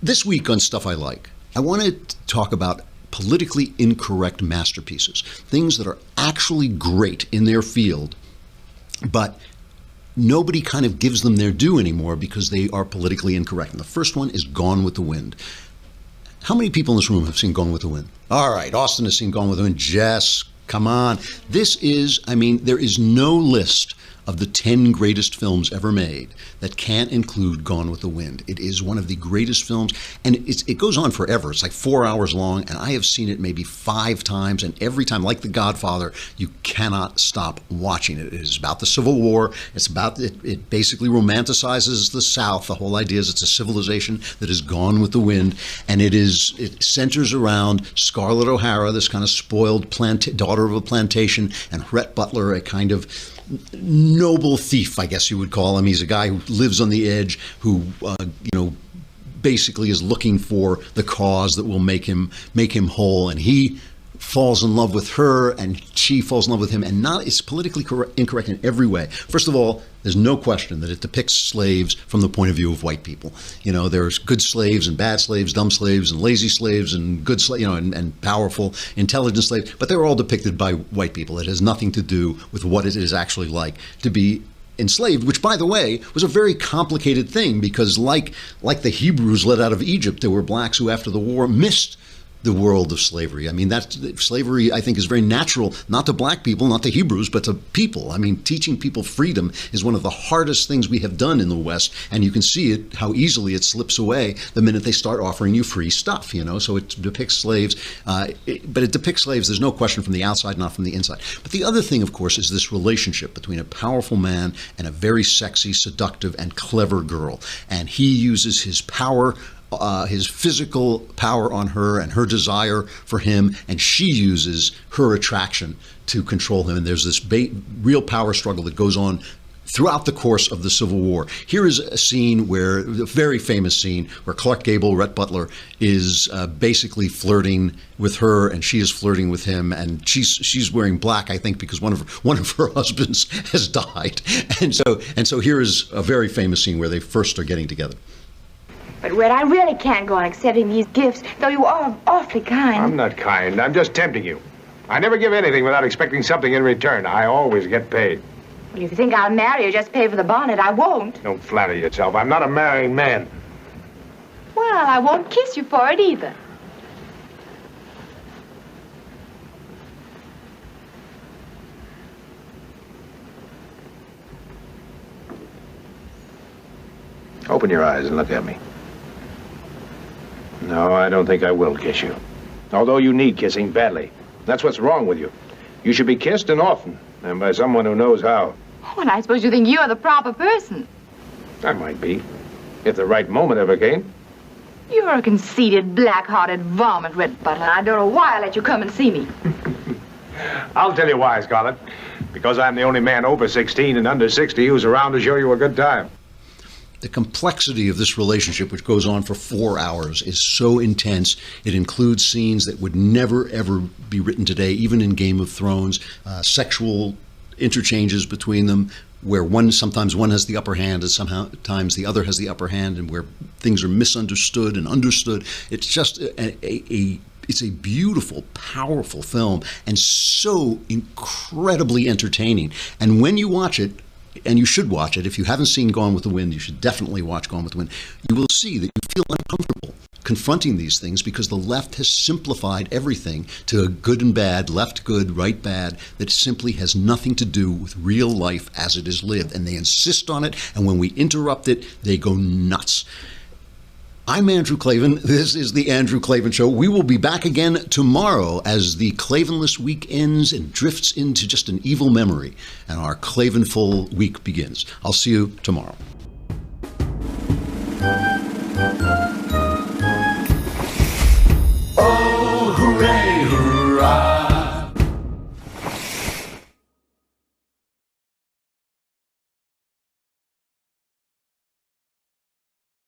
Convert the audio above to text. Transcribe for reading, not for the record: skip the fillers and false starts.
This week on Stuff I Like, I want to talk about politically incorrect masterpieces, things that are actually great in their field, but nobody kind of gives them their due anymore because they are politically incorrect. And the first one is Gone with the Wind. How many people in this room have seen Gone with the Wind? All right, Austin has seen Gone with the Wind. Jess, come on. This is, there is no list of the 10 greatest films ever made that can't include Gone with the Wind. It is one of the greatest films, and it goes on forever. It's like 4 hours long, and I have seen it maybe 5 times, and every time, like The Godfather, you cannot stop watching it. It is about the Civil War. It's about, it basically romanticizes the South. The whole idea is it's a civilization that has gone with the wind, and it centers around Scarlett O'Hara, this kind of spoiled daughter of a plantation, and Rhett Butler, a kind of noble thief, I guess you would call him. He's a guy who lives on the edge, who basically is looking for the cause that will make him whole, and he falls in love with her, and she falls in love with him, and it's politically incorrect in every way. First of all, there's no question that it depicts slaves from the point of view of white people. There's good slaves and bad slaves, dumb slaves and lazy slaves, and good slaves, and powerful, intelligent slaves, but they're all depicted by white people. It has nothing to do with what it is actually like to be enslaved, which, by the way, was a very complicated thing because like the Hebrews led out of Egypt, there were blacks who after the war missed the world of slavery. Slavery, I think, is very natural, not to black people, not to Hebrews, but to people. Teaching people freedom is one of the hardest things we have done in the West, and you can see it, how easily it slips away the minute they start offering you free stuff, So it depicts slaves, but it depicts slaves, there's no question, from the outside, not from the inside. But the other thing, of course, is this relationship between a powerful man and a very sexy, seductive, and clever girl. And he uses his power, his physical power on her and her desire for him, and she uses her attraction to control him. And there's this real power struggle that goes on throughout the course of the Civil War. Here is a very famous scene, where Clark Gable, Rhett Butler, is basically flirting with her, and she is flirting with him, and she's wearing black, I think, because one of her husbands has died. And so here is a very famous scene where they first are getting together. But, Red, I really can't go on accepting these gifts, though you are awfully kind. I'm not kind. I'm just tempting you. I never give anything without expecting something in return. I always get paid. Well, if you think I'll marry you just pay for the bonnet, I won't. Don't flatter yourself. I'm not a marrying man. Well, I won't kiss you for it either. Open your eyes and look at me. No, I don't think I will kiss you. Although you need kissing badly. That's what's wrong with you. You should be kissed, and often, and by someone who knows how. Oh, and I suppose you think you're the proper person. I might be, if the right moment ever came. You're a conceited, black-hearted varmint, Red Butler. I don't know why I let you come and see me. I'll tell you why, Scarlett. Because I'm the only man over 16 and under 60 who's around to show you a good time. The complexity of this relationship, which goes on for 4 hours, is so intense. It includes scenes that would never, ever be written today, even in Game of Thrones, sexual interchanges between them, where sometimes one has the upper hand and sometimes the other has the upper hand, and where things are misunderstood and understood. It's just it's a beautiful, powerful film, and so incredibly entertaining. And when you watch it, and you should watch it, if you haven't seen Gone with the Wind, you should definitely watch Gone with the Wind, you will see that you feel uncomfortable confronting these things because the left has simplified everything to good and bad, left good, right bad, that simply has nothing to do with real life as it is lived. And they insist on it, and when we interrupt it, they go nuts. I'm Andrew Klavan. This is The Andrew Klavan Show. We will be back again tomorrow as the Klavanless week ends and drifts into just an evil memory, and our Klavanful week begins. I'll see you tomorrow.